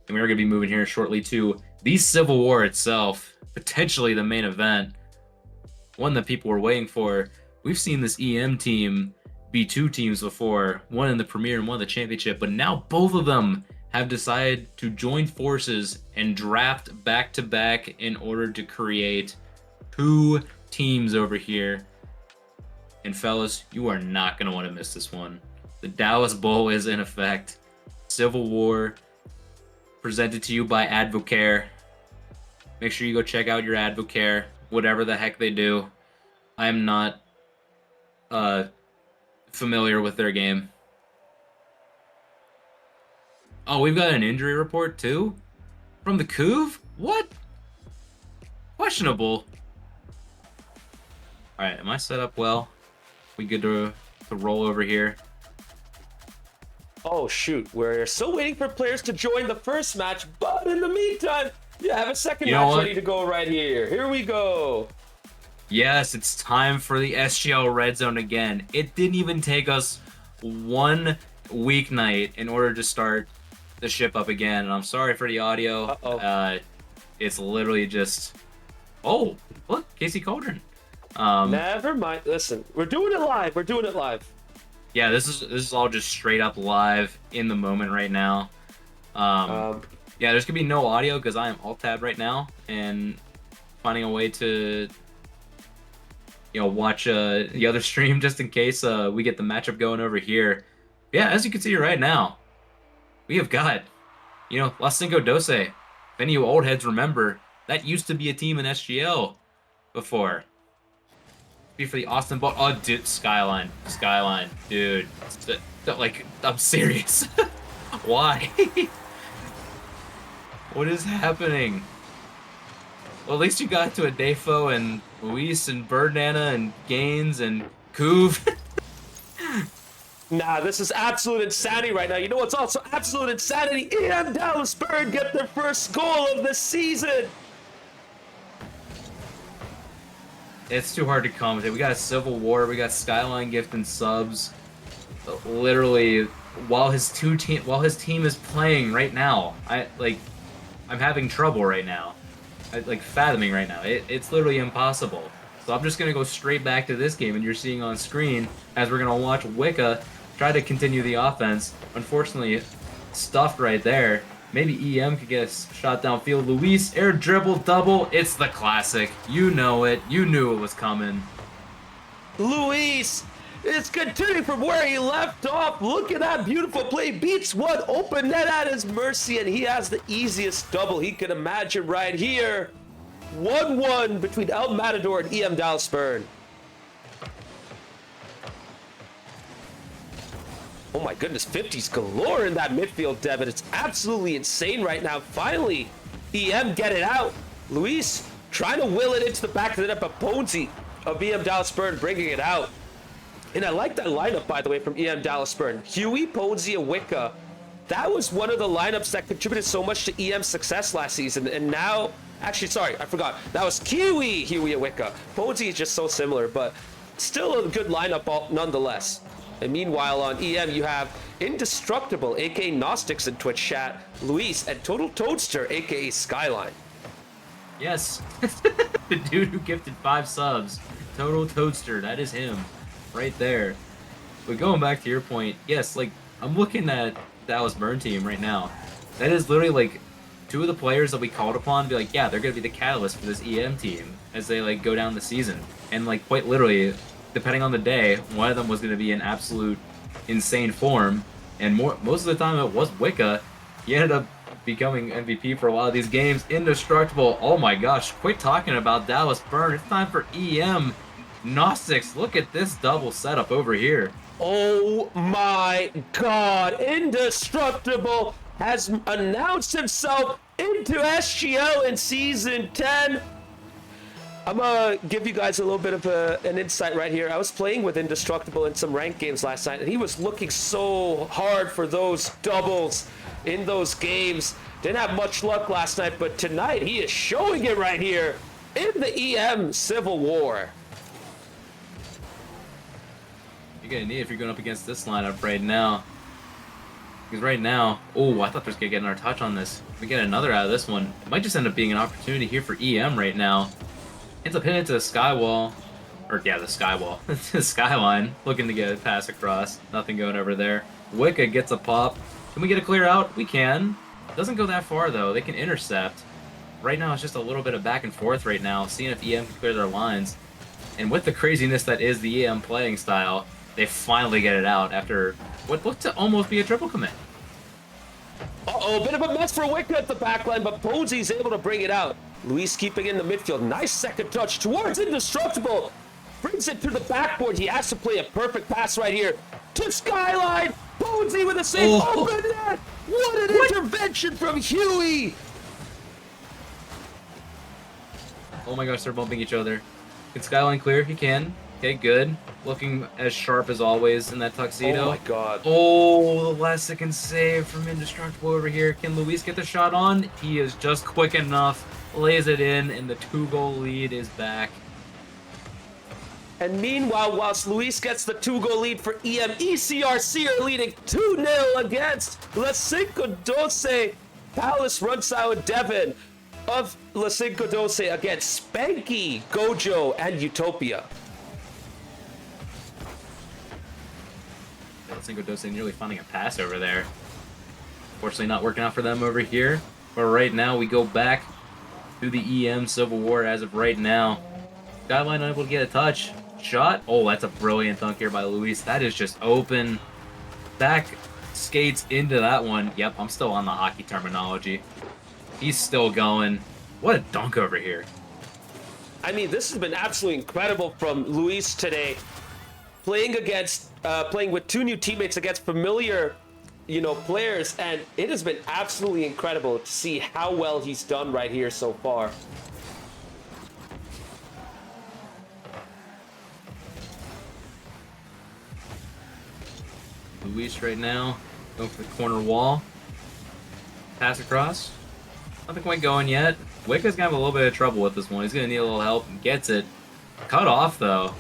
And we're going to be moving here shortly to the Civil War itself, potentially the main event, one that people were waiting for. We've seen this EM team be two teams before, one in the Premier and one in the Championship, but now both of them have decided to join forces and draft back-to-back in order to create two teams over here. And fellas, you are not going to want to miss this one. The Dallas Bowl is in effect. Civil War, presented to you by Advocare. Make sure you go check out your Advocare, whatever the heck they do. I am not familiar with their game. Oh, we've got an injury report too? From the Couve? What? Questionable. Alright, am I set up well? We good to roll over here? Oh shoot, we're still waiting for players to join the first match, but in the meantime, you have a second match ready to go right here. Here we go. Yes, it's time for the SGL Red Zone again. It didn't even take us one weeknight in order to start the ship up again. And I'm sorry for the audio. It's literally just... Oh, look, Casey Cauldron. Never mind. Listen, we're doing it live. We're doing it live. Yeah, this is all just straight up live in the moment right now. Yeah, there's gonna be no audio because I am alt-tab right now and finding a way to, watch the other stream just in case we get the matchup going over here. Yeah, as you can see right now, we have got, Las Cinco Doce. If any of you old heads remember, that used to be a team in SGL before. Be for the Austin Ball. Oh, dude, Skyline, dude. Like, I'm serious. Why? What is happening? Well, at least you got to a Defo and Luis and Birdnana and Gaines and Couve. Nah, this is absolute insanity right now. You know what's also absolute insanity? EM Dallas Bird get their first goal of the season. It's too hard to commentate. We got a Civil War. We got Skyline gifting subs. Literally, while his team is playing right now, I'm having trouble right now. Fathoming right now. It's literally impossible. So I'm just gonna go straight back to this game, and you're seeing on screen as we're gonna watch Wicca try to continue the offense. Unfortunately, stuffed right there. Maybe EM could get a shot downfield. Luis, air dribble, double. It's the classic. You know it. You knew it was coming. Luis is continuing from where he left off. Look at that beautiful play. Beats one open net at his mercy, and he has the easiest double he can imagine right here. 1-1 between El Matador and EM Dallas Burn. Oh my goodness, 50s galore in that midfield, Devin. It's absolutely insane right now. Finally, EM get it out. Luis trying to will it into the back of the net, but Bonesy of EM Dallas Burn bringing it out. And I like that lineup, by the way, from EM Dallas Burn. Huey, Bonesy, and Wicca. That was one of the lineups that contributed so much to EM's success last season. And now, actually, sorry, I forgot. That was Huey, and Wicca. Bonesy is just so similar, but still a good lineup nonetheless. And meanwhile, on EM, you have Indestructible, aka Gnostics in Twitch chat, Luis, and Total Toadster, aka Skyline. Yes, the dude who gifted 5 subs, Total Toadster, that is him, right there. But going back to your point, yes, I'm looking at Dallas Burn team right now. That is literally, two of the players that we called upon to be yeah, they're going to be the catalyst for this EM team as they, go down the season. And, quite literally, depending on the day, one of them was going to be in absolute insane form, and most of the time it was Wicca. He ended up becoming MVP for a lot of these games. Indestructible. Oh my gosh, quit talking about Dallas Burn. It's time for EM Gnostics. Look at this double setup over here. Oh my god, Indestructible has announced himself into SGL in Season 10. I'm gonna give you guys a little bit of an insight right here. I was playing with Indestructible in some ranked games last night, and he was looking so hard for those doubles in those games. Didn't have much luck last night, but tonight he is showing it right here in the EM Civil War. You're gonna need if you're going up against this lineup right now. Because right now, oh, I thought there was going to get another touch on this. If we get another out of this one, it might just end up being an opportunity here for EM right now. Ends up hitting it to the skywall. Or, yeah, the skywall. The skyline. Looking to get a pass across. Nothing going over there. Wicca gets a pop. Can we get a clear out? We can. Doesn't go that far, though. They can intercept. Right now, it's just a little bit of back and forth right now, seeing if EM can clear their lines. And with the craziness that is the EM playing style, they finally get it out after what looked to almost be a triple commit. Uh-oh, a bit of a mess for Wicca at the back line, but Posy's able to bring it out. Luis keeping in the midfield. Nice second touch towards Indestructible. Brings it through the backboard. He has to play a perfect pass right here to Skyline. Posy with a save. Open net. What an intervention from Huey. Oh my gosh, they're bumping each other. Can Skyline clear? He can. Okay, good. Looking as sharp as always in that tuxedo. Oh my god. Oh, the last second save from Indestructible over here. Can Luis get the shot on? He is just quick enough. Lays it in, and the 2-goal lead is back. And meanwhile, whilst Luis gets the 2-goal lead for EM, ECRC are leading 2-0 against Las Cinco Doce. Palace, Runsau, and Devon of Las Cinco Doce against Spanky, Gojo, and Utopia. Las Cinco Doce nearly finding a pass over there. Unfortunately, not working out for them over here. But right now, we go back to the EM Civil War as of right now. Skyline unable to get a touch. Shot. Oh, that's a brilliant dunk here by Luis. That is just open. Back skates into that one. Yep, I'm still on the hockey terminology. He's still going. What a dunk over here. I mean, this has been absolutely incredible from Luis today. Playing with two new teammates against familiar, players, and it has been absolutely incredible to see how well he's done right here so far. Luis right now going for the corner wall. Pass across. Nothing quite going yet. Wicca's gonna have a little bit of trouble with this one. He's gonna need a little help. Gets it. Cut off though.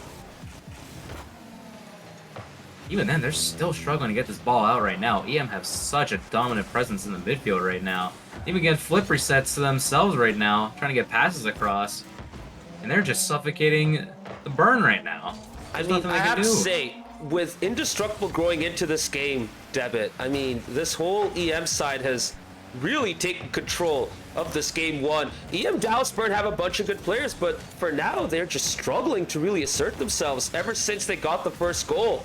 Even then, they're still struggling to get this ball out right now. EM have such a dominant presence in the midfield right now. Even get flip resets to themselves right now, trying to get passes across. And they're just suffocating the burn right now. I have to say, with Indestructible growing into this game, Debit, this whole EM side has really taken control of this game one. EM Dallas Burn have a bunch of good players, but for now, they're just struggling to really assert themselves ever since they got the first goal.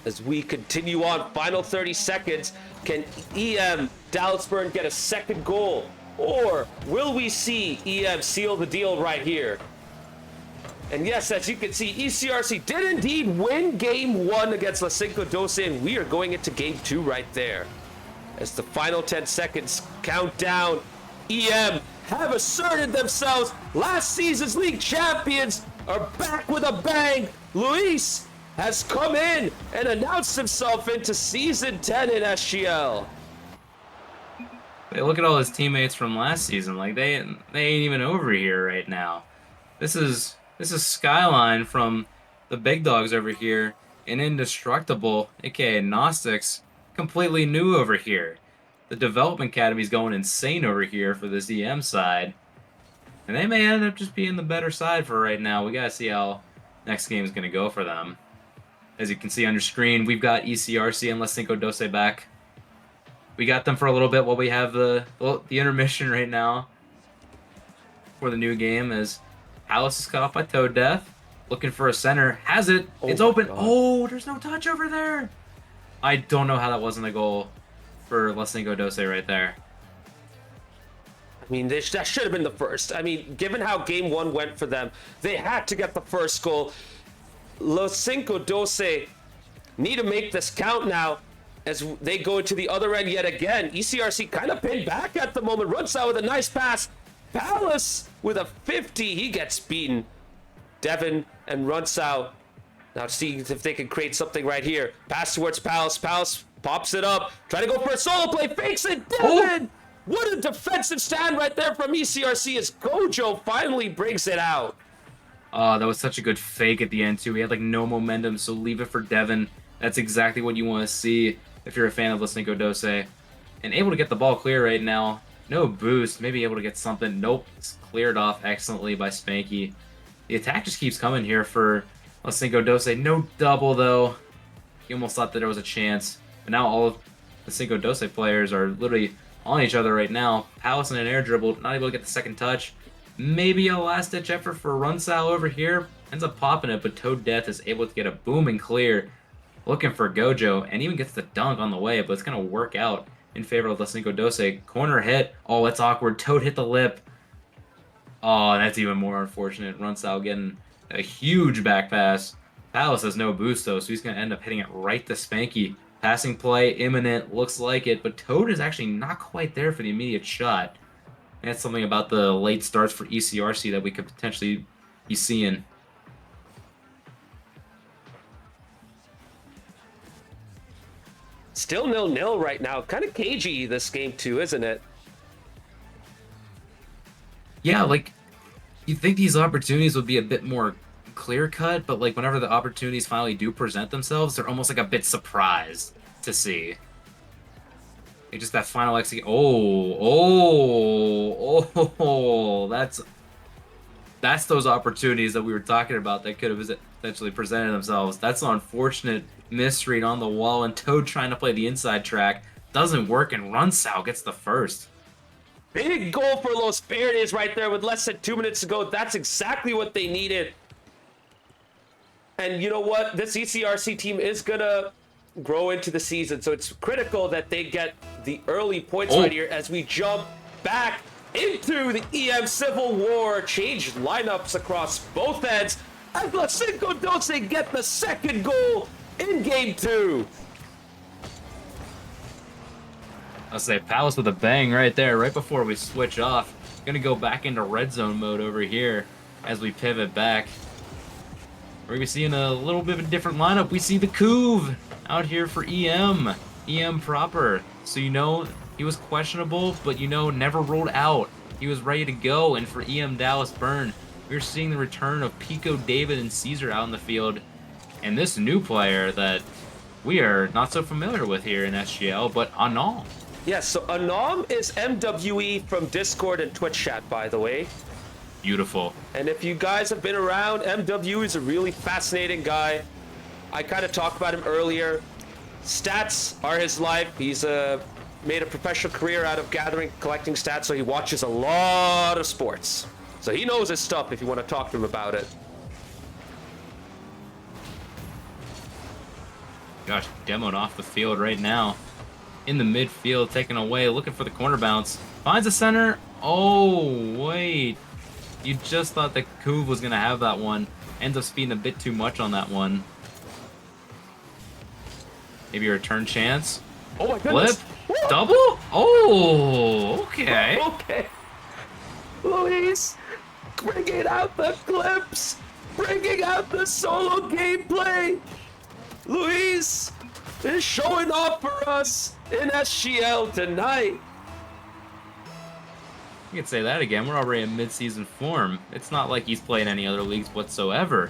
As we continue on, final 30 seconds, can EM Dallas Burn get a second goal? Or will we see EM seal the deal right here? And yes, as you can see, ECRC did indeed win game one against Las Cinco Doce, and we are going into game two right there. As the final 10 seconds count down, EM have asserted themselves. Last season's league champions are back with a bang. Luis has come in and announced himself into Season 10 in SGL. Hey, look at all his teammates from last season. Like, they ain't even over here right now. This is Skyline from the big dogs over here, and Indestructible, aka Gnostics, completely new over here. The Development Academy's going insane over here for this EM side. And they may end up just being the better side for right now. We gotta see how next game is gonna go for them. As you can see on your screen, we've got ECRC and Las Cinco Doce back. We got them for a little bit while we have the intermission right now for the new game, as Alice is cut off by Toad Death. Looking for a center. Has it. It's open. God. Oh, there's no touch over there. I don't know how that wasn't a goal for Las Cinco Doce right there. That should have been the first. Given how game one went for them, they had to get the first goal. Las Cinco Doce need to make this count now as they go to the other end yet again. ECRC kind of pinned back at the moment. Runs out with a nice pass. Palace with a 50. He gets beaten. Devon and Runsau now seeing if they can create something right here. Pass towards Palace. Palace pops it up. Trying to go for a solo play. Fakes it. Devon! What a defensive stand right there from ECRC as Gojo finally brings it out. Oh, that was such a good fake at the end, too. He had, like, no momentum, so leave it for Devin. That's exactly what you want to see if you're a fan of Lisinko Dose. And able to get the ball clear right now. No boost. Maybe able to get something. Nope. It's cleared off excellently by Spanky. The attack just keeps coming here for Lisinko Dose. No double, though. He almost thought that there was a chance. But now all of the Cinco Dose players are literally on each other right now. Palace in an air dribble, not able to get the second touch. Maybe a last-ditch effort for Runsal over here. Ends up popping it, but Toad Death is able to get a booming clear. Looking for Gojo, and even gets the dunk on the way, but it's going to work out in favor of the Cinco Dose. Corner hit. Oh, that's awkward. Toad hit the lip. Oh, that's even more unfortunate. Runsal getting a huge back pass. Palace has no boost, though, so he's going to end up hitting it right to Spanky. Passing play, imminent, looks like it, but Toad is actually not quite there for the immediate shot. And that's something about the late starts for ECRC that we could potentially be seeing. Still 0-0 right now. Kind of cagey, this game, too, isn't it? Yeah, like, you'd think these opportunities would be a bit more clear-cut, but, like, whenever the opportunities finally do present themselves, they're almost, like, a bit surprised to see. Like, just that final execute. That's those opportunities that we were talking about that could have potentially presented themselves. That's an unfortunate misread on the wall, and Toad trying to play the inside track doesn't work, and Runsal gets the first. Big goal for Los Verdes right there with less than 2 minutes to go. That's exactly what they needed. And you know what? This ECRC team is going to grow into the season, so it's critical that they get the early points right here as we jump back into the EM Civil War. Change lineups across both ends as Lisinko Dose get the second goal in Game 2. I'll say Palace with a bang right there, right before we switch off. Gonna go back into red zone mode over here as we pivot back. We're gonna be seeing a little bit of a different lineup. We see the Couve out here for EM. EM proper. So you know he was questionable, but you know never ruled out. He was ready to go, and for EM Dallas Burn, we're seeing the return of Pico, David, and Caesar out in the field. And this new player that we are not so familiar with here in SGL, but Anal. Yes, so Anam is MWE from Discord and Twitch chat, by the way. Beautiful. And if you guys have been around, MWE is a really fascinating guy. I kind of talked about him earlier. Stats are his life. He's made a professional career out of collecting stats, so he watches a lot of sports. So he knows his stuff if you want to talk to him about it. Gosh, demoed off the field right now. In the midfield, taken away, looking for the corner bounce. Finds the center. Oh, wait. You just thought that Couve was going to have that one. Ends up speeding a bit too much on that one. Maybe a return chance. Oh my goodness. Flip. Double? Oh, okay. Okay. Luis, bringing out the clips. Bringing out the solo gameplay. Luis is showing off for us in SGL tonight. You could say that again. We're already in mid-season form. It's not like he's playing any other leagues whatsoever.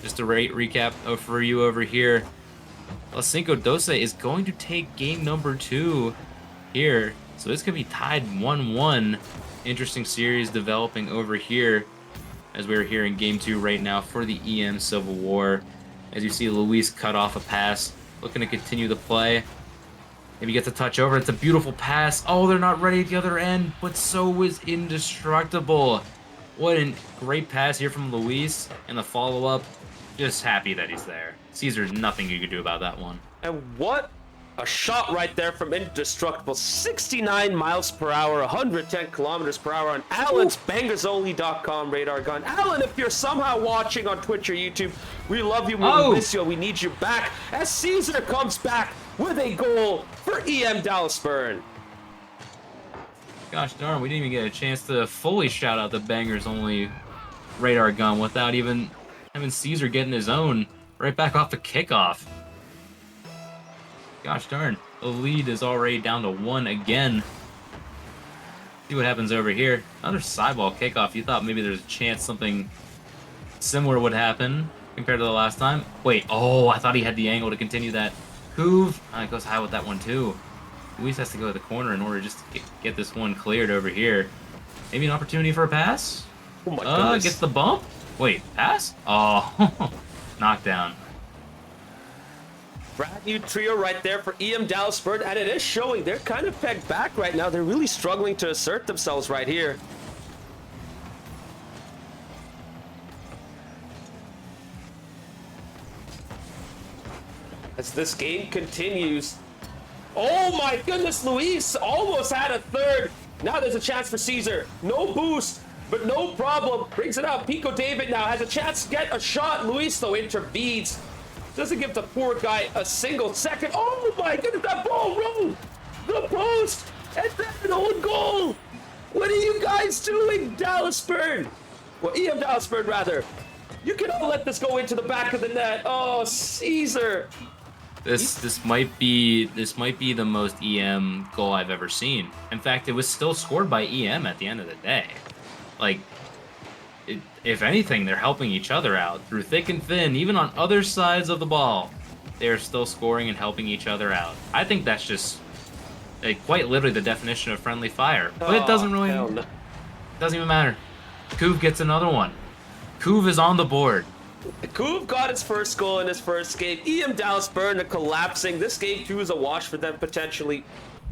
Just a recap for you over here. Lisinko Dose is going to take game number 2 here. So this could be tied 1-1. Interesting series developing over here as we're here in game 2 right now for the EM Civil War. As you see Luis cut off a pass, looking to continue the play. Maybe gets a touch over. It's a beautiful pass. Oh, they're not ready at the other end, but so is Indestructible. What a great pass here from Luis. And the follow-up, just happy that he's there. Caesar's nothing you could do about that one. And what a shot right there from Indestructible. 69 miles per hour, 110 kilometers per hour on Alan's bangersonly.com radar gun. Alan, if you're somehow watching on Twitch or YouTube, we love you, we miss you, we need you back as Caesar comes back with a goal for EM Dallas Burn. Gosh darn, we didn't even get a chance to fully shout out the Bangers Only radar gun without even having Caesar getting his own right back off the kickoff. Gosh darn, the lead is already down to 1 again. See what happens over here. Another sideball kickoff. You thought maybe there's a chance something similar would happen compared to the last time. Wait, oh, I thought he had the angle to continue that. Hoove, it goes high with that one too. Luis has to go to the corner in order just to get this one cleared over here. Maybe an opportunity for a pass? Oh my goodness. Gets the bump? Wait, pass? Oh, knockdown. Brand new trio right there for EM Dallasport, and it is showing they're kind of pegged back right now. They're really struggling to assert themselves right here. As this game continues. Oh my goodness, Luis almost had a third. Now there's a chance for Caesar. No boost, but no problem. Brings it up. Pico David now has a chance to get a shot. Luis, though, intervenes. Doesn't give the poor guy a single second. Oh my goodness, that ball rolled the post, and then an own goal. What are you guys doing, Dallasport? Well, EM Dallasport, rather. You cannot let this go into the back of the net. Oh, Caesar. This might be the most EM goal I've ever seen. In fact, it was still scored by EM at the end of the day. Like, if anything, they're helping each other out through thick and thin, even on other sides of the ball. They're still scoring and helping each other out. I think that's just quite literally the definition of friendly fire. But it doesn't really, doesn't even matter. Kuv gets another one. Kuv is on the board. Kuv got his first goal in his first game. EM Dallasport collapsing. This game too is a wash for them potentially.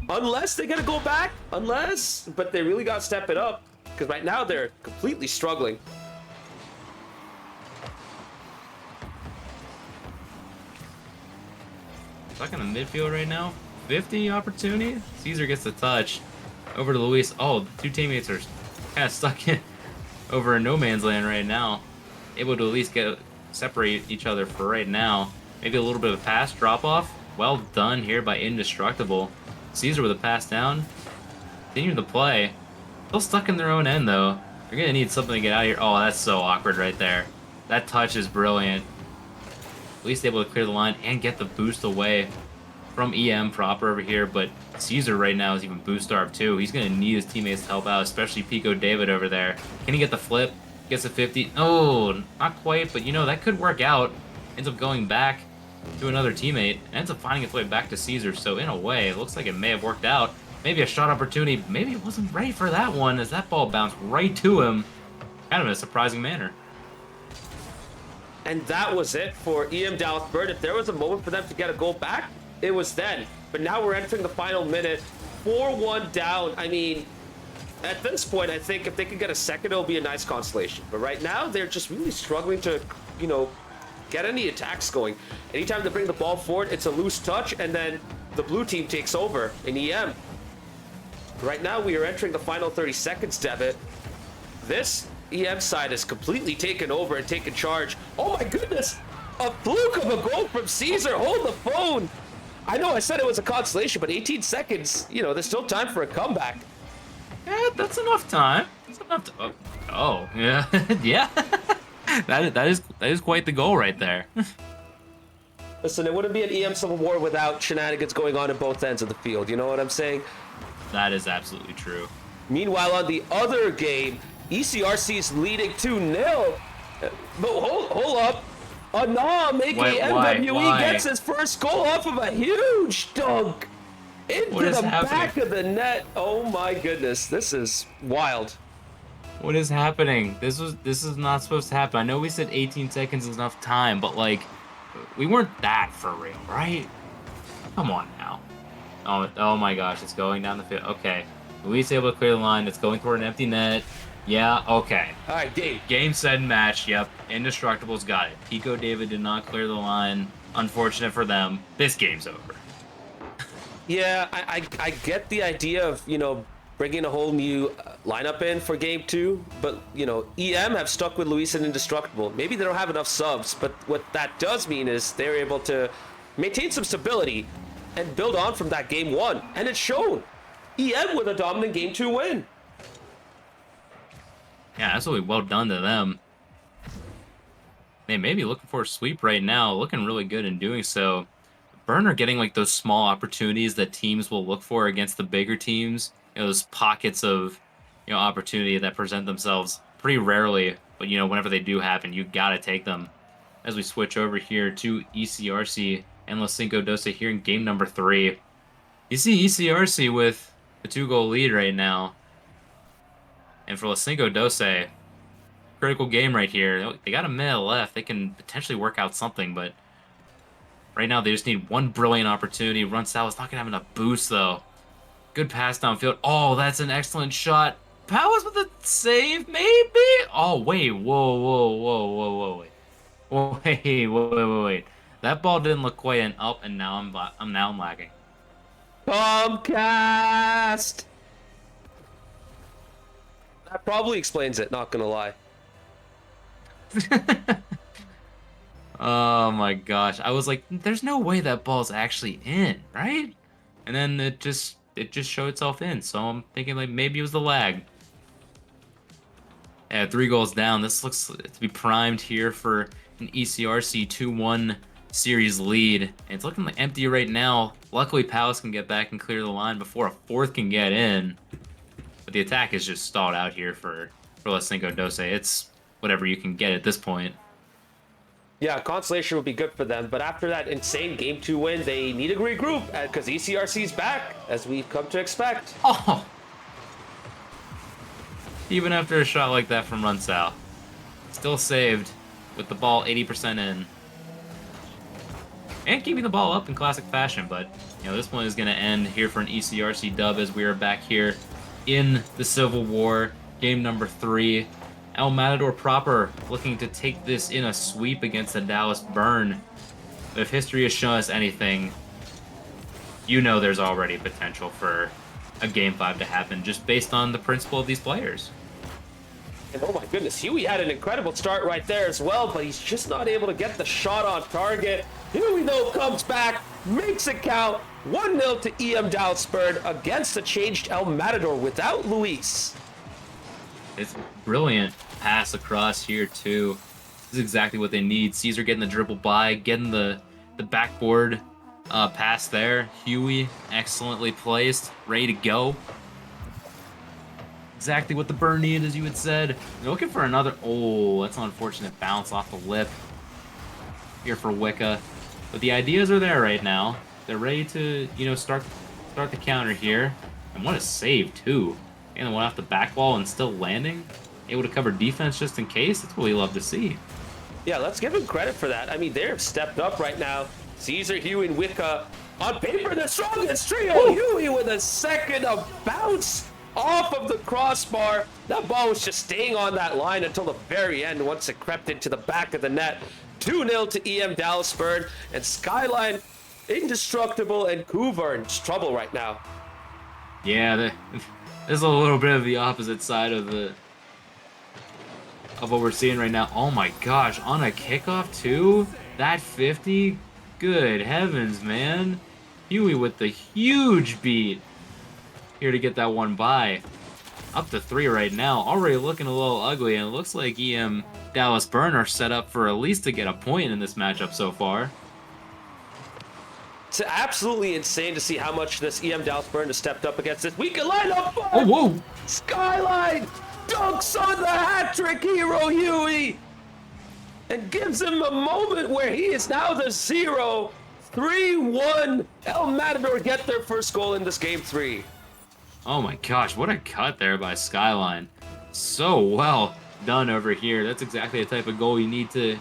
Unless they're gonna go back. But they really gotta step it up. Because right now they're completely struggling. Stuck in the midfield right now. 50 opportunity. Caesar gets the touch. Over to Luis. Oh, the two teammates are kind of stuck in over in no man's land right now. Able to at least separate each other for right now. Maybe a little bit of a pass drop off. Well done here by Indestructible. Caesar with a pass down. Continuing to play. Still stuck in their own end though. They're gonna need something to get out of here. Oh, that's so awkward right there. That touch is brilliant. At least able to clear the line and get the boost away from EM proper over here, but Caesar right now is even boost starved too. He's gonna need his teammates to help out, especially Pico David over there. Can he get the flip? Gets a 50. Oh, not quite, but you know, that could work out. Ends up going back to another teammate. Ends up finding its way back to Caesar, so in a way, it looks like it may have worked out. Maybe a shot opportunity. Maybe it wasn't ready for that one as that ball bounced right to him. Kind of in a surprising manner. And that was it for EM Dallasport. If there was a moment for them to get a goal back, it was then. But now we're entering the final minute. 4-1 down. I mean, at this point, I think if they can get a second, it'll be a nice consolation. But right now, they're just really struggling to, you know, get any attacks going. Anytime they bring the ball forward, it's a loose touch, and then the blue team takes over in EM. Right now, we are entering the final 30 seconds, Devitt. This EM side is completely taken over and taken charge. Oh my goodness! A fluke of a goal from Caesar. Hold the phone. I know I said it was a consolation, but 18 seconds, you know, there's still time for a comeback. Yeah, that's enough time. That's enough to, oh yeah. Yeah. that is quite the goal right there. Listen, it wouldn't be an EM Civil War without shenanigans going on both ends of the field. You know what I'm saying? That is absolutely true. Meanwhile, on the other game, ECRC is leading 2-0. But hold up. Anam, aka MWE, gets his first goal off of a huge dunk into the back of the net. Oh my goodness, this is wild. What is happening? This is not supposed to happen. I know we said 18 seconds is enough time, but like, we weren't that for real, right? Come on now. Oh my gosh, it's going down the field. Okay, Luis able to clear the line. It's going toward an empty net. Yeah, okay. All right, game. Game, set, and match. Yep, Indestructible's got it. Pico David did not clear the line. Unfortunate for them. This game's over. Yeah, I get the idea of, you know, bringing a whole new lineup in for game 2, but, you know, EM have stuck with Luis and Indestructible. Maybe they don't have enough subs, but what that does mean is they're able to maintain some stability and build on from that game 1, and it's shown. EM with a dominant game 2 win. Yeah, absolutely well done to them. They may be looking for a sweep right now, looking really good in doing so. Burner getting like those small opportunities that teams will look for against the bigger teams. You know, those pockets of opportunity that present themselves pretty rarely, but whenever they do happen, you gotta take them. As we switch over here to ECRC and Los Cinco Doce here in game number 3. You see ECRC with a 2-goal lead right now. And for Los Cinco Doce, critical game right here. They got a minute left. They can potentially work out something, but right now they just need one brilliant opportunity. Runsal is not going to have enough boost, though. Good pass downfield. Oh, that's an excellent shot. Powers with a save, maybe? Oh, wait. Whoa, whoa, whoa, whoa, whoa, wait. Wait. That ball didn't look quite an up, and now I'm lagging. Comcast! That probably explains it, not gonna lie. Oh my gosh. I was like, there's no way that ball's actually in, right? And then it just showed itself in. So I'm thinking like maybe it was the lag. Yeah, 3 goals down. This looks to be primed here for an ECRC 2-1 series lead. And it's looking like empty right now. Luckily, Palace can get back and clear the line before a fourth can get in. But the attack is just stalled out here for Los Cinco Doce. It's whatever you can get at this point. Yeah, consolation would be good for them, but after that insane Game 2 win, they need to regroup, because ECRC's back, as we've come to expect. Oh! Even after a shot like that from Runsal. Still saved with the ball 80% in. And keeping the ball up in classic fashion, but this one is going to end here for an ECRC dub as we are back here in the Civil War, game number 3. El Matador proper looking to take this in a sweep against the Dallas Burn. But if history has shown us anything, there's already potential for a Game 5 to happen just based on the principle of these players. And oh my goodness, Huey had an incredible start right there as well, but he's just not able to get the shot on target. Huey, though, comes back, makes it count. 1-0 to EM Dallas Burn against the changed El Matador without Luis. It's brilliant pass across here, too. This is exactly what they need. Caesar getting the dribble by, getting the backboard pass there. Huey, excellently placed, ready to go. Exactly what the Burn needed, as you had said. They're looking for another... Oh, that's an unfortunate bounce off the lip here for Wicca. But the ideas are there right now. They're ready to, start the counter here. And what a save, too. And the one off the back wall and still landing. Able to cover defense just in case. That's what we love to see. Yeah, let's give him credit for that. I mean, they're stepped up right now. Caesar, Huey, and Wicca on paper, the strongest trio. Ooh. Huey with a second of bounce off of the crossbar. That ball was just staying on that line until the very end once it crept into the back of the net. 2-0 to EM Dallas Burn, and Skyline indestructible, and Coover in trouble right now. Yeah, there's a little bit of the opposite side of what we're seeing right now. Oh my gosh, on a kickoff too? That 50? Good heavens, man. Huey with the huge beat here to get that one by. Up to 3 right now. Already looking a little ugly, and it looks like EM Dallas Burn are set up for at least to get a point in this matchup so far. It's absolutely insane to see how much this EM Dallas Burn has stepped up against this. We can line up. Oh, whoa! Skyline dunks on the hat-trick hero Huey and gives him a moment where he is now the 0. 3-1. El Matador get their first goal in this game 3. Oh my gosh, what a cut there by Skyline. So well done over here. That's exactly the type of goal you need to,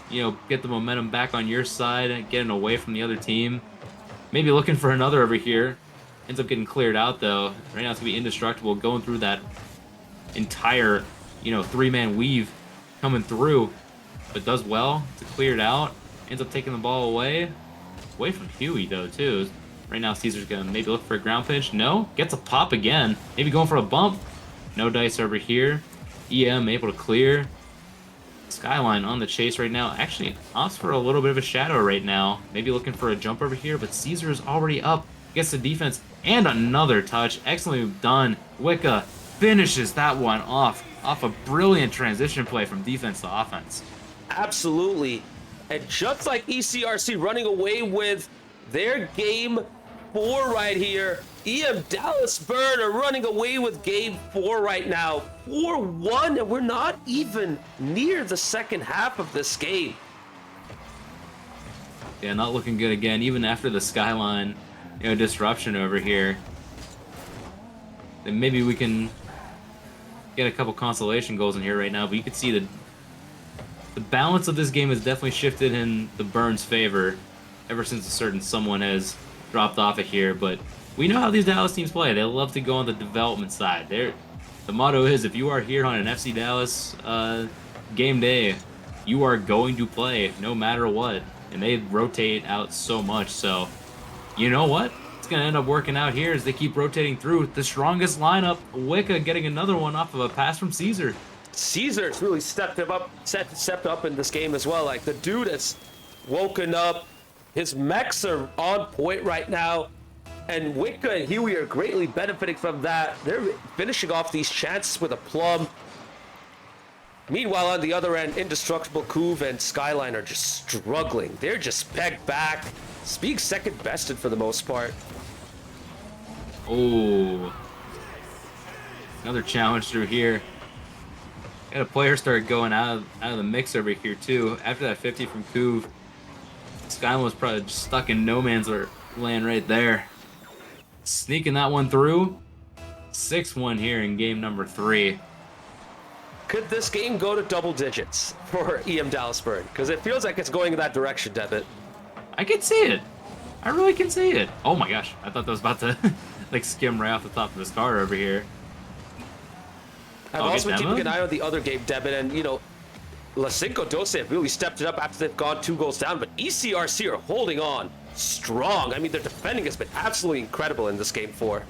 get the momentum back on your side and getting away from the other team. Maybe looking for another over here. Ends up getting cleared out, though. Right now it's going to be indestructible, going through that entire, 3-man weave coming through. But does well to clear it out. Ends up taking the ball away. Away from Huey, though, too. Right now Caesar's going to maybe look for a ground pitch. No. Gets a pop again. Maybe going for a bump. No dice over here. EM able to clear. Skyline on the chase right now. Actually opts for a little bit of a shadow right now. Maybe looking for a jump over here, but Caesar is already up. Gets the defense and another touch. Excellently done. Wicca finishes that one off a brilliant transition play from defense to offense. Absolutely. And just like ECRC running away with their game 4 right here. EM Dallas Burn are running away with game 4 right now. 4-1, and we're not even near the second half of this game. Yeah, not looking good again, even after the Skyline, disruption over here. Then maybe we can get a couple consolation goals in here right now, but you can see the balance of this game has definitely shifted in the Burns' favor ever since a certain someone has dropped off of here. But we know how these Dallas teams play. They love to go on the development side. The motto is, if you are here on an FC Dallas game day, you are going to play no matter what. And they rotate out so much. So, you know what? It's going to end up working out here as they keep rotating through. The strongest lineup, Wicca getting another one off of a pass from Caesar. Caesar's really stepped up in this game as well. Like, the dude has woken up. His mechs are on point right now. And Wicca and Huey are greatly benefiting from that. They're finishing off these chances with a plum. Meanwhile, on the other end, Indestructible, Couve, and Skyline are just struggling. They're just pegged back. Speak second bested for the most part. Oh. Another challenge through here. Got a player start going out of the mix over here, too. After that 50 from Couve, Skyline was probably just stuck in no man's land right there. Sneaking that one through. 6-1 here in game number 3. Could this game go to double digits for EM Dallas Burn? Because it feels like it's going in that direction, Devitt. I can see it. I really can see it. Oh my gosh. I thought that was about to like skim right off the top of his car over here. I've also been keeping an eye on the other game, Devitt, and, you know, La Cinco Doce have really stepped it up after they've gone 2 goals down, but ECRC are holding on strong. I mean, their defending has been absolutely incredible in this game 4.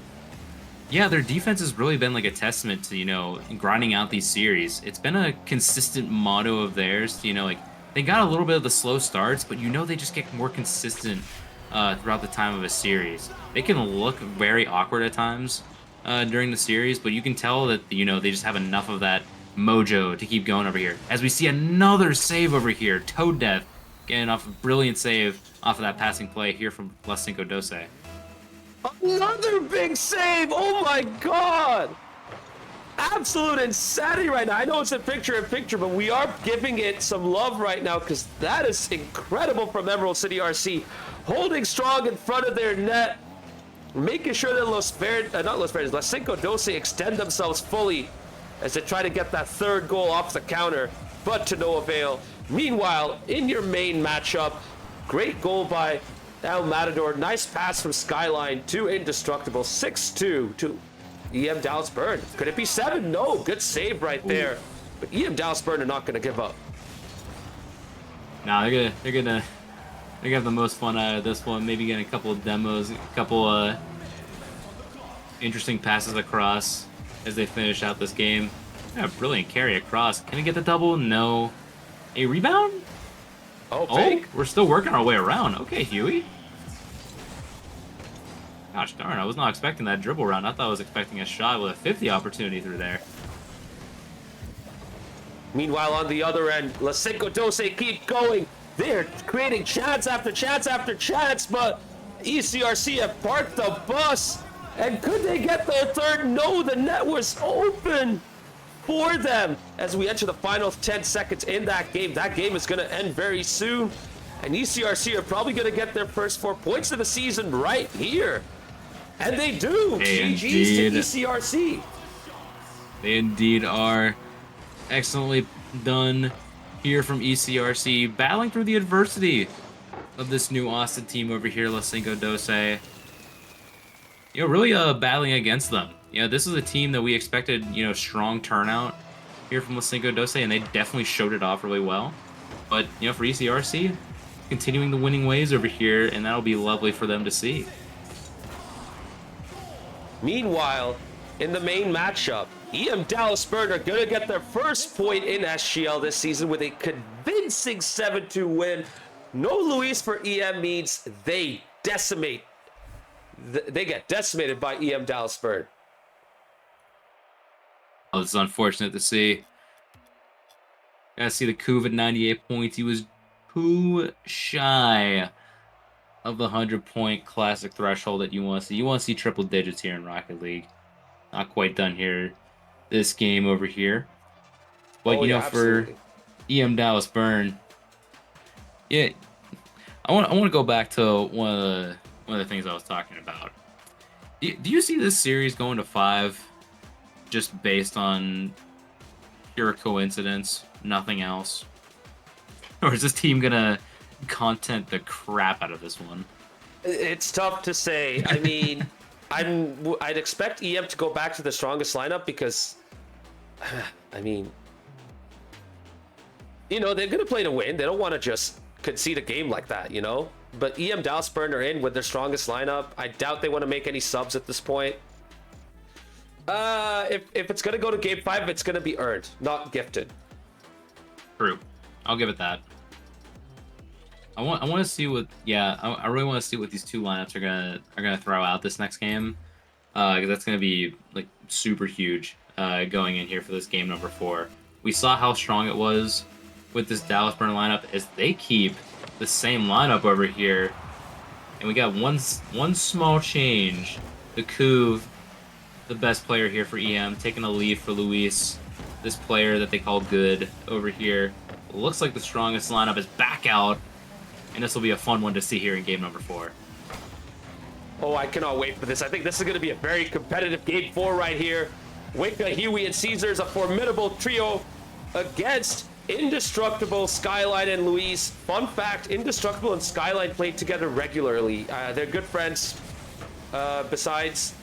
Yeah, their defense has really been like a testament to, grinding out these series. It's been a consistent motto of theirs. Like, they got a little bit of the slow starts, but they just get more consistent throughout the time of a series. They can look very awkward at times during the series, but you can tell that, they just have enough of that mojo to keep going over here. As we see another save over here, Toad Death getting off a brilliant save off of that passing play here from La Cinco Doce. Another big save! Oh my god! Absolute insanity right now. I know it's a picture-in-picture, but we are giving it some love right now because that is incredible from Emerald City RC. Holding strong in front of their net, making sure that La Cinco Doce extend themselves fully as they try to get that 3rd goal off the counter, but to no avail. Meanwhile, in your main matchup, great goal by El Matador. Nice pass from Skyline to Indestructible. 6-2 to EM Dallas Burn. Could it be 7? No. Good save right there. But EM Dallas Burn are not going to give up. Nah, they're gonna have the most fun out of this one. Maybe getting a couple of demos, a couple interesting passes across as they finish out this game. Yeah, brilliant carry across. Can he get the double? No. A rebound? Oh, we're still working our way around. Okay, Huey. Gosh darn, I was not expecting that dribble round. I thought I was expecting a shot with a 50 opportunity through there. Meanwhile, on the other end, La Cinco Doce keep going. They're creating chance after chance after chance, but ECRC have parked the bus. And could they get their 3rd? No, the net was open for them as we enter the final 10 seconds in that game. That game is going to end very soon. And ECRC are probably going to get their first 4 points of the season right here. And they do. GG's to ECRC. They indeed are. Excellently done here from ECRC, battling through the adversity of this new Austin team over here, La Cinco Doce. Really battling against them. This is a team that we expected, strong turnout here from La Cinco Doce, and they definitely showed it off really well. But, for ECRC, continuing the winning ways over here, and that'll be lovely for them to see. Meanwhile, in the main matchup, EM Dallas Burn are going to get their first point in SGL this season with a convincing 7-2 win. No Luis for EM means they decimate. They get decimated by EM Dallas Burn. Oh, it's unfortunate to see. Gotta see the Couve at 98 points. He was too shy of the 100-point classic threshold that you want to see. You want to see triple digits here in Rocket League. Not quite done here this game over here. But Oh you yeah, know, for absolutely. EM Dallas Burn, yeah, I want to go back to one of the things I was talking about. Do you see this series going to 5 just based on pure coincidence, nothing else? Or is this team gonna content the crap out of this one? It's tough to say. I mean, I'd expect EM to go back to the strongest lineup because, I mean, they're gonna play to win. They don't want to just concede a game like that, But EM Dallas Burn are in with their strongest lineup. I doubt they want to make any subs at this point. If it's gonna go to game 5, it's gonna be earned, not gifted. True. I'll give it that. I want to see what I really want to see what these two lineups are gonna throw out this next game. 'Cause that's gonna be like super huge going in here for this game number 4. We saw how strong it was with this Dallas Burn lineup as they keep the same lineup over here, and we got one small change. The Couve, the best player here for EM, taking a lead for Luis, this player that they call good over here. Looks like the strongest lineup is back out, and this will be a fun one to see here in game number 4. Oh, I cannot wait for this. I think this is going to be a very competitive game 4 right here. Wicca, Huey, and Caesar is a formidable trio against Indestructible, Skyline, and Luis. Fun fact, Indestructible and Skyline played together regularly. They're good friends, besides,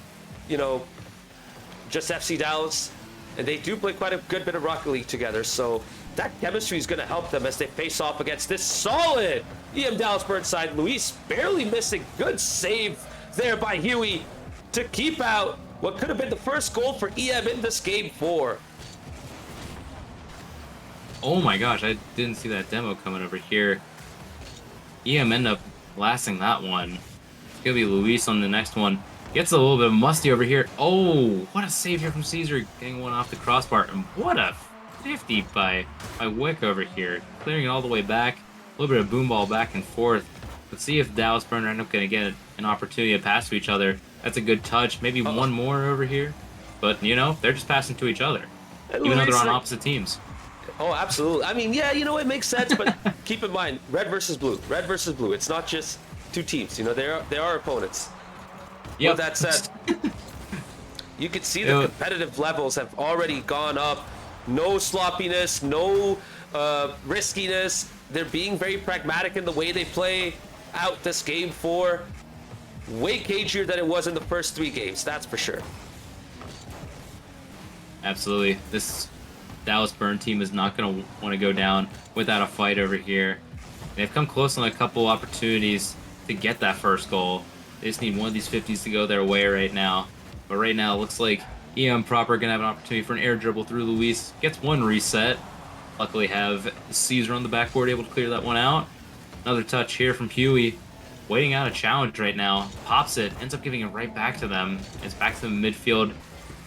just FC Dallas. And they do play quite a good bit of Rocket League together, so that chemistry is going to help them as they face off against this solid EM Dallas Burnside. Luis barely missing. Good save there by Huey to keep out what could have been the first goal for EM in this game 4. Oh my gosh, I didn't see that demo coming over here. EM end up lasting that one. It's gonna be Luis on the next one. Gets a little bit musty over here. Oh, what a save here from Caesar, getting one off the crossbar. And what a 50 by Wick over here. Clearing it all the way back. A little bit of boom ball back and forth. Let's see if Dallas Burner end up going to get an opportunity to pass to each other. That's a good touch. Maybe one more over here. But, they're just passing to each other. Even though they're on opposite teams. Oh, absolutely. I mean, yeah, it makes sense, but keep in mind, red versus blue. Red versus blue. It's not just two teams. They are opponents. Yep. With that said, you can see the competitive levels have already gone up. No sloppiness, no riskiness. They're being very pragmatic in the way they play out this game 4. Way cagier than it was in the first 3 games, that's for sure. Absolutely. This Dallas Burn team is not going to want to go down without a fight over here. They've come close on a couple opportunities to get that first goal. They just need one of these 50s to go their way right now. But right now, it looks like EM Proper going to have an opportunity for an air dribble through Luis. Gets one reset. Luckily have Caesar on the backboard able to clear that one out. Another touch here from Huey. Waiting out a challenge right now. Pops it. Ends up giving it right back to them. It's back to the midfield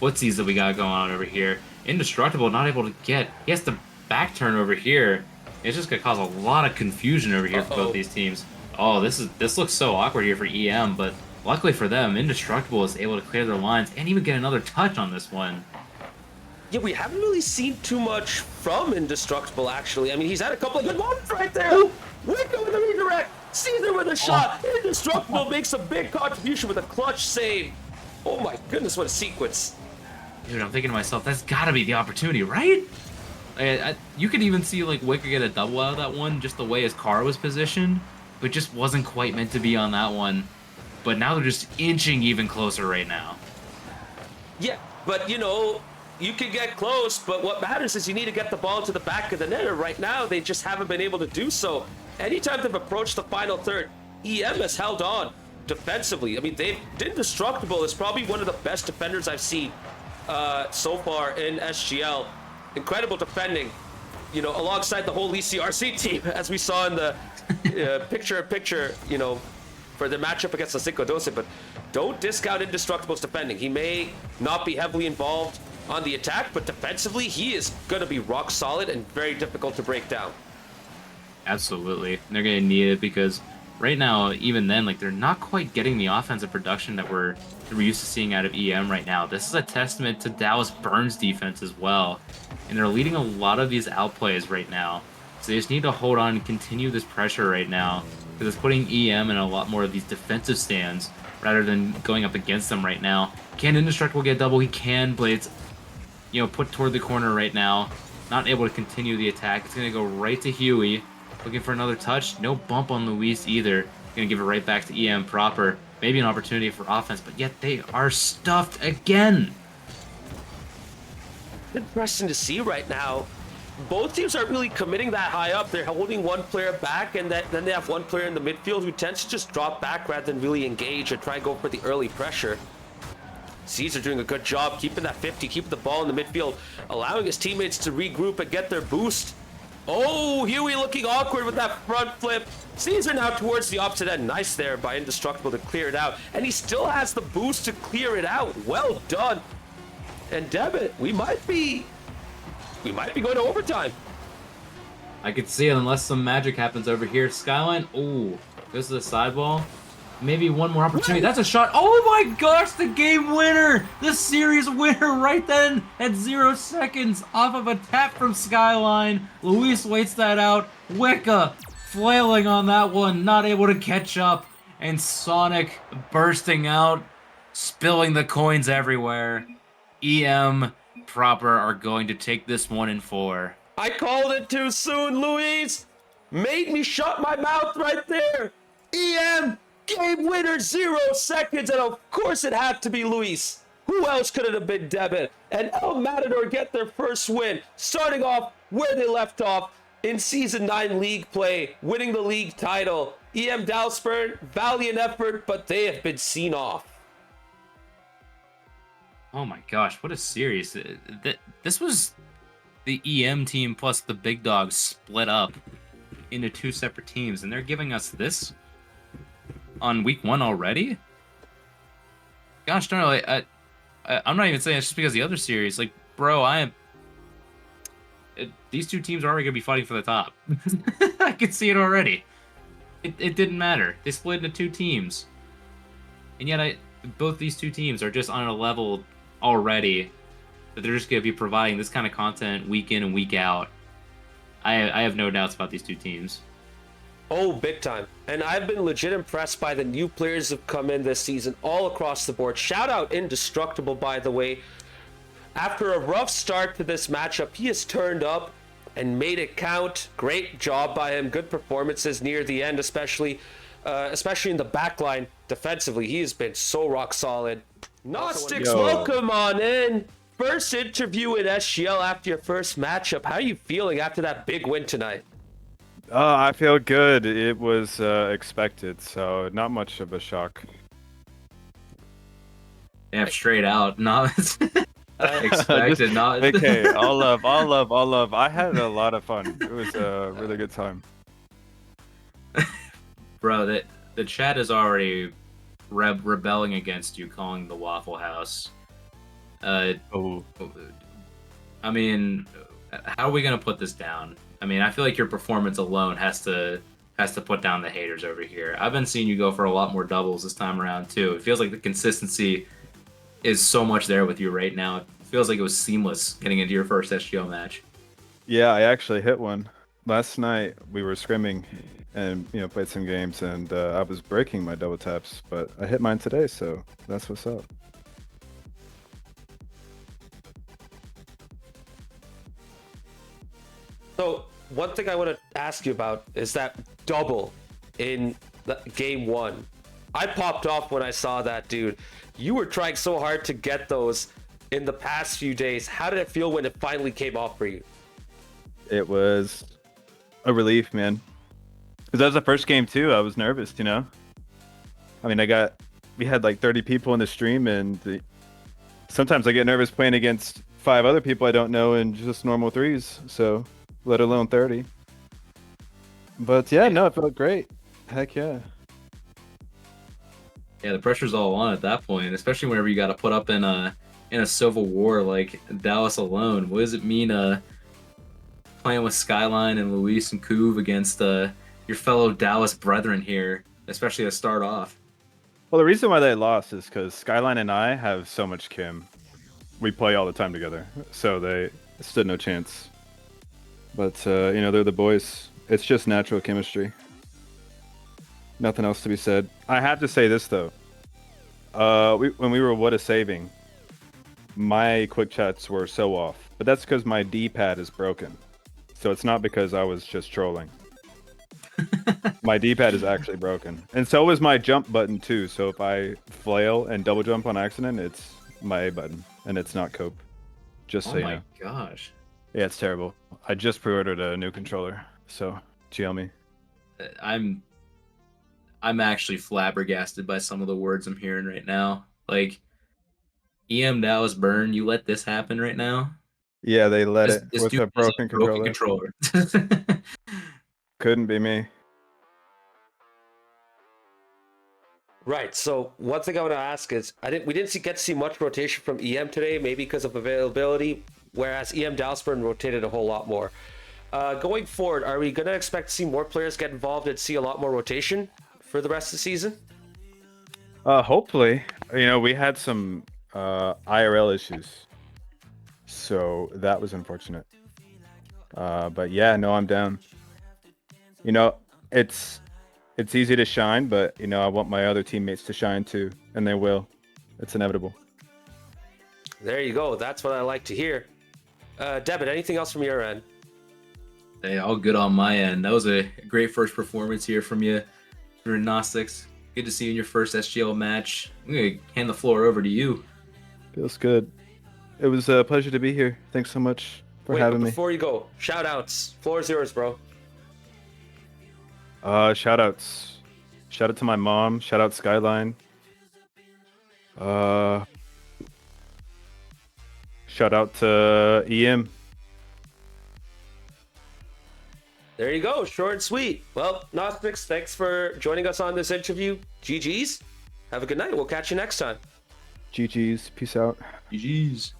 footsies that we got going on over here. Indestructible not able to get. He has to back turn over here. It's just going to cause a lot of confusion over here for both these teams. Oh, this looks so awkward here for EM, but luckily for them, Indestructible is able to clear their lines and even get another touch on this one. Yeah, we haven't really seen too much from Indestructible, actually. I mean, he's had a couple of good moments right there. Wicca with a redirect. Caesar with a shot. Indestructible makes a big contribution with a clutch save. Oh my goodness, what a sequence. Dude, I'm thinking to myself, that's got to be the opportunity, right? You could even see like Wicca get a double out of that one, just the way his car was positioned, but just wasn't quite meant to be on that one. But now they're just inching even closer right now. Yeah, but you can get close, but what matters is you need to get the ball to the back of the net. Right now, they just haven't been able to do so. Anytime they've approached the final third, EM has held on defensively. I mean, Indestructible is probably one of the best defenders I've seen so far in SGL. Incredible defending, alongside the whole ECRC team, as we saw in the picture-in-picture, for the matchup against the Cinco Doce. But don't discount Indestructible's defending. He may not be heavily involved on the attack, but defensively, he is going to be rock solid and very difficult to break down. Absolutely. They're going to need it because right now, even then, like they're not quite getting the offensive production that we're used to seeing out of EM right now. This is a testament to Dallas Burns' defense as well, and they're leading a lot of these outplays right now. So they just need to hold on and continue this pressure right now, because it's putting EM in a lot more of these defensive stands rather than going up against them right now. Can Indestructible get a double? He can, but it's, you know, put toward the corner right now. Not able to continue the attack. It's going to go right to Huey. Looking for another touch. No bump on Luis either. Going to give it right back to EM proper. Maybe an opportunity for offense, but yet they are stuffed again. Interesting to see right now. Both teams are really committing that high up. They're holding one player back, and then they have one player in the midfield who tends to just drop back rather than really engage and try and go for the early pressure. Caesar doing a good job keeping that 50, keeping the ball in the midfield, allowing his teammates to regroup and get their boost. Oh, Huey looking awkward with that front flip. Caesar now towards the opposite end. Nice there by Indestructible to clear it out. And he still has the boost to clear it out. Well done. And Debit, we might be going to overtime. I could see it unless some magic happens over here. Skyline, ooh, goes to the sideball. Maybe one more opportunity. That's a shot. Oh my gosh, the game winner! The series winner right then at 0 seconds off of a tap from Skyline. Luis waits that out. Wicca flailing on that one, not able to catch up. And Sonic bursting out, spilling the coins everywhere. EM proper are going to take this one in 4. I called it too soon, Luis. Made me shut my mouth right there. EM, game winner, 0 seconds, and of course it had to be Luis. Who else could it have been, Debit? And El Matador get their first win, starting off where they left off in Season 9 league play, winning the league title. EM Dalsburn, valiant effort, but they have been seen off. Oh my gosh, what a series. This was the EM team plus the Big Dogs split up into 2 separate teams, and they're giving us this on week 1 already? Gosh darn, I'm not even saying it's just because of the other series. Like, bro, these 2 teams are already going to be fighting for the top. I can see it already. It didn't matter. They split into 2 teams. And yet both these 2 teams are just on a level already that they're just going to be providing this kind of content week in and week out. I have no doubts about these 2 teams. Oh, big time. And I've been legit impressed by the new players who've come in this season all across the board. Shout out Indestructible, by the way. After a rough start to this matchup, he has turned up and made it count. Great job by him. Good performances near the end, especially in the back line defensively. He has been so rock solid. Gnostics, welcome on in. First interview in SGL after your first matchup. How are you feeling after that big win tonight? I feel good. It was expected, so not much of a shock. Damn, straight out. Not expected. Not. Okay, all love. I had a lot of fun. It was a really good time. Bro, the chat is already rebelling against you, calling the Waffle House. I mean, how are we gonna put this down? I mean, I feel like your performance alone has to put down the haters over here. I've been seeing you go for a lot more doubles this time around too. It feels like the consistency is so much there with you right now. It feels like it was seamless getting into your first SGL match. Yeah, I actually hit one. Last night we were scrimming and played some games, and I was breaking my double taps, but I hit mine today, so that's what's up. So one thing I want to ask you about is that double in game 1. I popped off when I saw that, dude. You were trying so hard to get those in the past few days. How did it feel when it finally came off for you? It was a relief, man. Because that was the first game too. I was nervous, I mean, we had like 30 people in the stream, and sometimes I get nervous playing against 5 other people I don't know in just normal 3s. So, let alone 30. But yeah, no, it felt great. Heck yeah. Yeah, the pressure's all on at that point, especially whenever you got to put up in a civil war like Dallas alone. What does it mean playing with Skyline and Luis and Couve against your fellow Dallas brethren here especially to start off. Well, the reason why they lost is because Skyline and I have so much Kim. We play all the time together, so they stood no chance. But you know, they're the boys. It's just natural chemistry. Nothing else to be said. I have to say this though. When we were what a saving, my quick chats were so off. But that's because my D-pad is broken. So it's not because I was just trolling. My D-pad is actually broken. And so is my jump button too. So if I flail and double jump on accident, it's my A button. And it's not cope. Just so Oh you my know. gosh. Yeah, it's terrible. I just pre-ordered a new controller. So, GL me. I'm actually flabbergasted by some of the words I'm hearing right now. Like, EM Dallas Burn, you let this happen right now? Yeah, they let it This with dude a has broken controller. Couldn't be me. Right. So one thing I want to ask is, we didn't get to see much rotation from EM today, maybe because of availability, whereas EM Dalsburn rotated a whole lot more. Going forward, are we going to expect to see more players get involved and see a lot more rotation for the rest of the season? Hopefully. You know, we had some IRL issues. So that was unfortunate. But yeah, no, I'm down. You know, it's easy to shine, but you know, I want my other teammates to shine too, and they will. It's inevitable. There you go. That's what I like to hear. Debit, anything else from your end? Hey, all good on my end. That was a great first performance here from you, through Gnostics. Good to see you in your first SGL match. I'm going to hand the floor over to you. Feels good. It was a pleasure to be here. Thanks so much for having me. Before you go, shout outs. Floor is yours, bro. Shout outs. Shout out to my mom. Shout out Skyline. Shout out to EM. There you go. Short and sweet. Well, Gnostics, thanks for joining us on this interview. GG's. Have a good night. We'll catch you next time. GG's. Peace out. GG's.